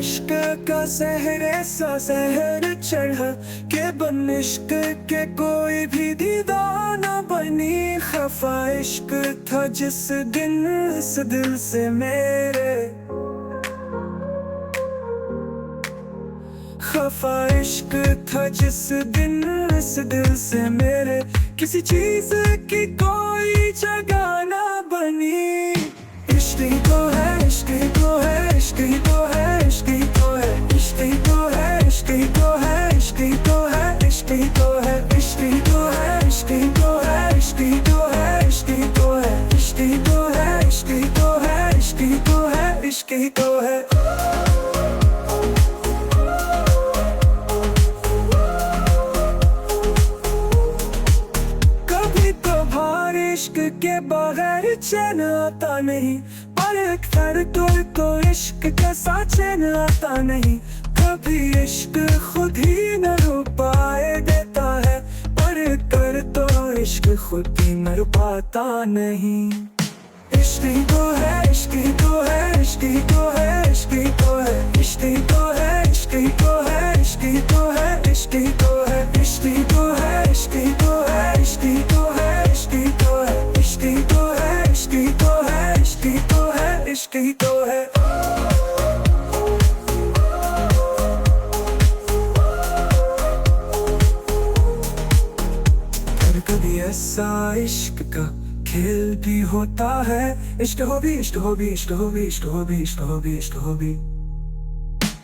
इश्क का सहरे सा सहर चढ़ा के बन इश्क के कोई भी दीवाना बनी। खफा इश्क था जिस दिन इस दिल से मेरे, खफा इश्क था जिस दिन इस दिल से मेरे। किसी चीज की कोई जगह ना बनी। इश्क ही तो है, इश्क ही तो है, इश्क ही तो है, इश्क ही तो है, इश्क ही तो है, इश्क ही तो है, इश्क ही तो है, इश्क ही तो है, इश्क ही तो है, इश्क ही तो है, इश्क ही तो है, इश्क ही तो है, इश्क ही तो है, इश्क ही तो है, इश्क ही तो है, इश्क ही तो है। इश्क के बगैर चैन आता नहीं, पर अक्सर तो इश्क के साथ चैन आता नहीं। कभी इश्क खुद ही न रुपाए देता है, पर कर तो इश्क खुद ही न रुपाता नहीं। इश्क ही तो है, इश्क ही तो है, इश्क ही तो है, इश्क ही तो है, इश्क ही तो है, इश्क ही तो है, इश्क ही तो है, इश्क ही तो है, इश्क ही तो है, इश्क ही तो है, इश्क ही तो है, इश्क ही तो है, इश्क ही तो है, इश्क ही तो है, इश्क ही तो है, इश्क ही तो है। कभी ऐसा इश्क का खेल भी होता है। इश्क हो भी, इश्क हो भी, इश्क हो भी, इश्क हो भी, इश्क हो भी, इश्क हो भी।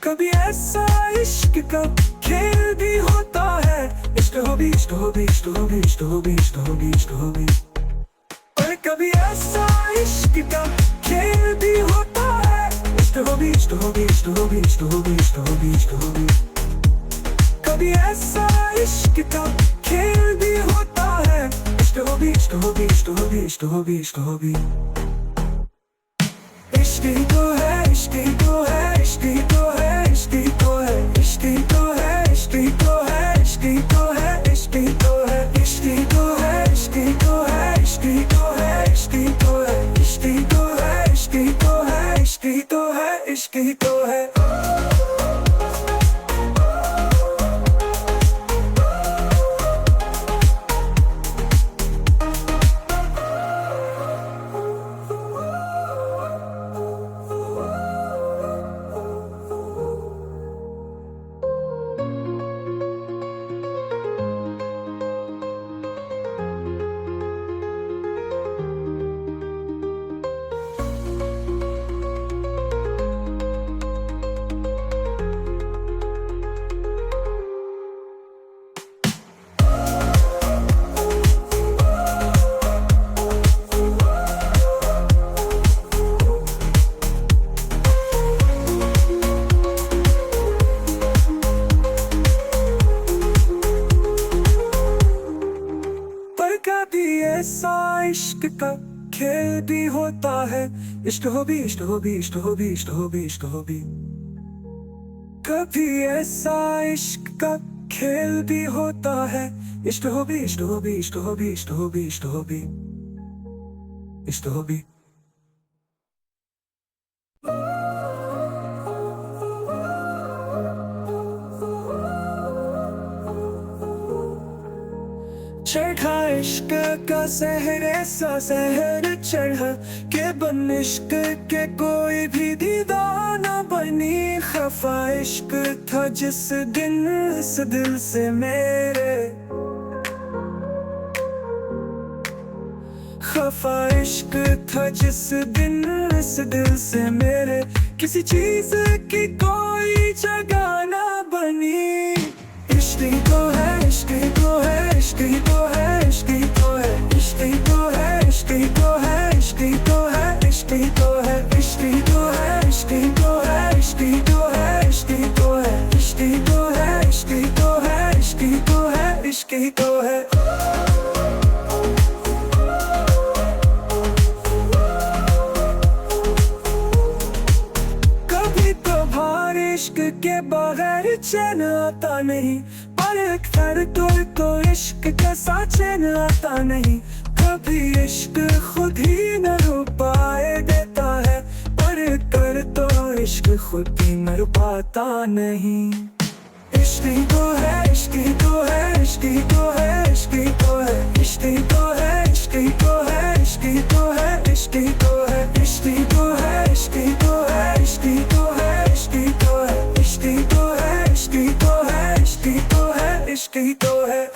कभी ऐसा इश्क का खेल भी होता है। इश्क हो भी, इश्क हो भी, इश्क हो भी, इश्क हो भी, इश्क हो भी, इश्क हो भी। पर कभी ऐसा इश्क का खेल भी होता है। इश्क हो भी, इश्क हो भी, इश्क हो भी, इश्क हो भी, इश्क हो भी, इश्क हो भी। कभी ऐसा इश्क का खेल भी होता है। इश्क हो भी, इश्क हो भी, इश्क हो भी, इश्क हो भी, इश्क हो भी। इश्क ही तो है, इश्क ही तो है, इश्क ही तो है, इश्क ही तो है, इश्क ही तो है, इश्क ही तो है, इश्क ही तो है, इश्क ही तो है, इश्क ही तो है, इश्क ही तो है, इश्क ही तो है, इश्क ही तो है, इश्क ही तो है, इश्क ही तो है, इश्क ही तो है, इश्क ही तो है। ऐसा इश्क का खेल भी होता है। इश्क हो भी, इश्क हो भी, इश्क हो भी, इश्क हो भी, इश्क हो भी। कभी ऐसा इश्क का खेल भी होता है। इश्क हो भी, इश्क हो भी, इश्क हो भी, इश्क हो भी, इश्क हो भी, इश्क हो भी। चढ़ा इश्क का सहरे सा सहर चढ़ा के बन इश्क के कोई भी दीवाना बनी। खफा इश्क था जिस दिन इस दिल से मेरे, खफा इश्क था जिस दिन इस दिल से मेरे। किसी चीज की कोई जगह ना बनी। इश्क ही तो है, इश्क ही तो है, इश्क ही तो है, इश्क ही तो है, इश्क ही तो है, इश्क ही तो है, इश्क ही तो है, इश्क ही तो है, इश्क ही तो है, इश्क ही तो है, इश्क ही तो है, इश्क ही तो है, इश्क ही तो है, इश्क ही तो है, इश्क ही तो है, इश्क ही तो है। कभी तो भार इश्क के बगैर चैन आता नहीं, पर अक्सर तो इश्क के साथ चैन आता नहीं। कभी इश्क खुद ही न रुपाए देता है, पर कर तो इश्क खुद भी मर पाता नहीं। इश्क ही तो है, इश्क ही तो है, इश्क ही तो है, इश्क ही तो है, इश्क ही तो है, इश्क ही तो है, इश्क ही तो है, इश्क ही तो है, इश्क ही तो है, इश्क ही तो है, इश्क ही तो है, इश्क ही तो है, इश्क ही तो है, इश्क ही तो है, इश्क ही तो है, इश्क ही तो है।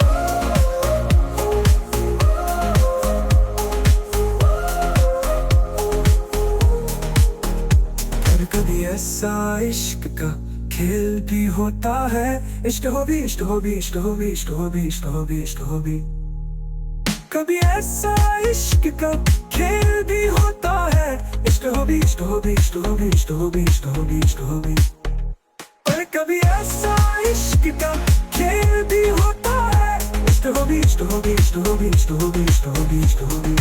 कभी ऐसा इश्क का खेल भी होता है, इश्क हो भी, इश्क हो भी, इश्क हो भी, इश्क हो भी, इश्क हो भी, इश्क हो भी। कभी ऐसा इश्क का खेल भी होता है, इश्क हो भी, इश्क हो भी, इश्क हो भी, इश्क हो भी, इश्क हो भी, इश्क हो भी। पर कभी ऐसा इश्क का खेल भी होता है, इश्क हो भी, इश्क हो भी, इश्क हो भी, इश्क हो भी, इश्क हो भी, इश्क हो भी।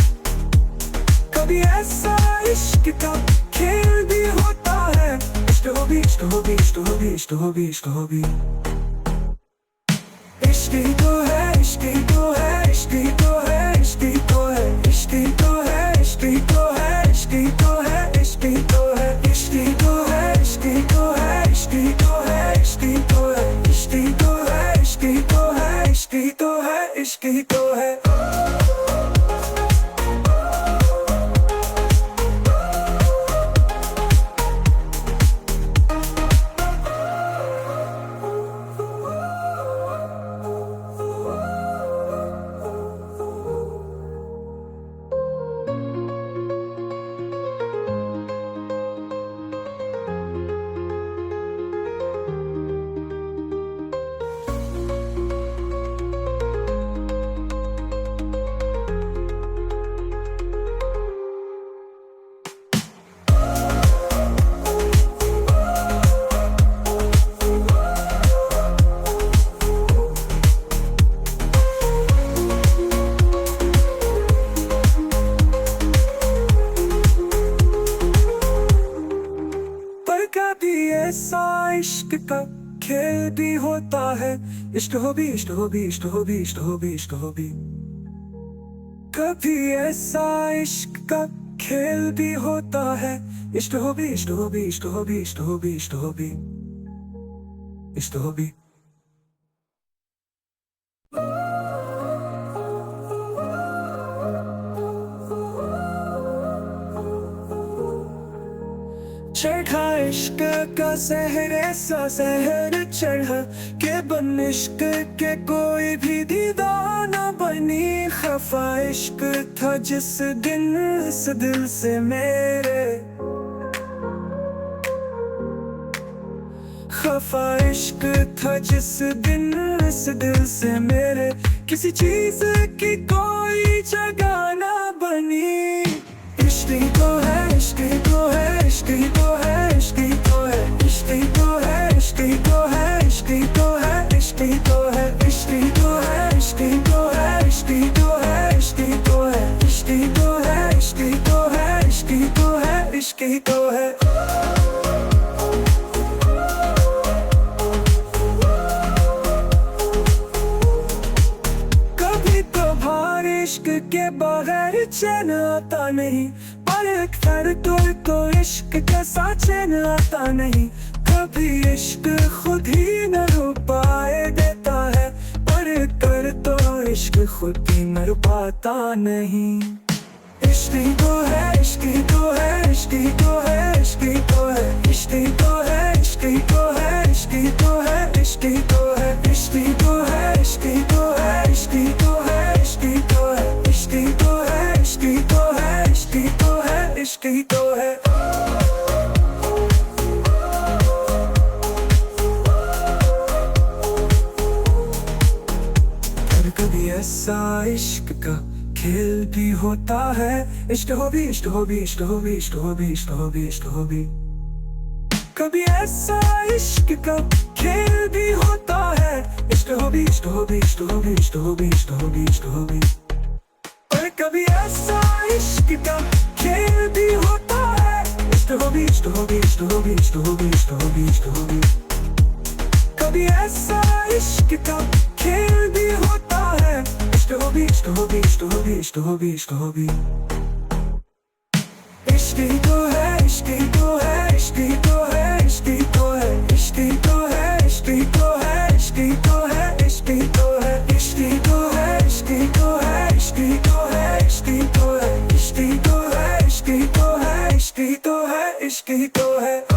कभी ऐसा इश्क का खेल भी होता है, इश्क हो भी, इश्क हो भी, इश्क हो भी, इश्क हो भी, इश्क हो भी। इश्क ही तो है, इश्क ही तो है, इश्क ही तो है, इश्क ही तो है, इश्क ही तो है, इश्क ही तो है, इश्क ही तो है, इश्क ही तो है, इश्क ही तो है, इश्क ही तो है, इश्क ही तो है, इश्क ही तो है, इश्क ही तो है, इश्क ही तो है, इश्क ही तो है, इश्क ही तो है। कभी ऐसा इश्क का खेल भी होता है, इश्क हो भी, इश्क हो भी, इश्क हो भी, इश्क हो भी, इश्क हो भी। कभी ऐसा इश्क का खेल भी होता है, इश्क हो भी, इश्क हो भी, इश्क हो भी, इश्क हो भी, इश्क हो भी, इश्क हो भी। चढ़ा इश्क का सहर, ऐसा सहर चढ़ा के बन इश्क के कोई भी दीवाना बनी। खफा इश्क था जिस दिन इस दिल से मेरे, खफा इश्क था जिस दिन इस दिल से मेरे, किसी चीज की कोई जगह ना बनी। इश्क ही तो है, इश्क ही तो है, इश्क ही तो है, इश्क ही तो है, इश्क ही तो है, इश्क ही तो है, इश्क ही तो है, इश्क ही तो है, इश्क ही तो है, इश्क ही तो है, इश्क ही तो है, इश्क ही तो है, इश्क ही तो है, इश्क ही तो है, इश्क ही तो है, इश्क ही तो है। कभी तो भार इश्क के बगैर चैन आता नहीं, पर एक तो इश्क के साथ चैन आता नहीं। कभी इश्क खुद ही न रो पाए देता है, पर कर तो इश्क खुद भी मर पाता नहीं। इश्क ही तो है, इश्क ही तो है, इश्क ही तो है, इश्क ही तो है, इश्क ही तो है, इश्क ही तो है, इश्क ही तो है, इश्क ही तो है, इश्क ही तो है, इश्क ही तो है, इश्क ही तो है, इश्क ही तो है, इश्क ही तो है, इश्क ही तो है, इश्क ही तो है, इश्क ही तो है। कभी ऐसा इश्क का खेल भी होता है, इश्क हो भी, इश्क हो भी, इश्क हो भी, इश्क हो भी, इश्क हो भी, इश्क हो भी। कभी ऐसा इश्क का खेल भी होता है, इश्क हो भी, इश्क हो भी, इश्क हो भी, इश्क हो भी, इश्क हो भी, इश्क हो भी। पर कभी ऐसा इश्क का खेल भी होता है, इश्क हो भी, इश्क हो भी, इश्क हो भी, इश्क हो भी, इश्क हो भी, इश्क हो भी। कभी ऐसा इश्क का खेल भी होता है, इश्क हो भी, इश्क हो भी, इश्क हो भी, इश्क हो भी, इश्क हो भी। इश्क ही तो है, इश्क ही तो है, इश्क ही तो है, इश्क ही तो है, इश्क ही तो है, इश्क ही तो है, इश्क ही तो है, इश्क ही तो है, इश्क ही तो है, इश्क ही तो है, इश्क ही तो है, इश्क ही तो है, इश्क ही तो है, इश्क ही तो है, इश्क ही तो है, इश्क ही तो है।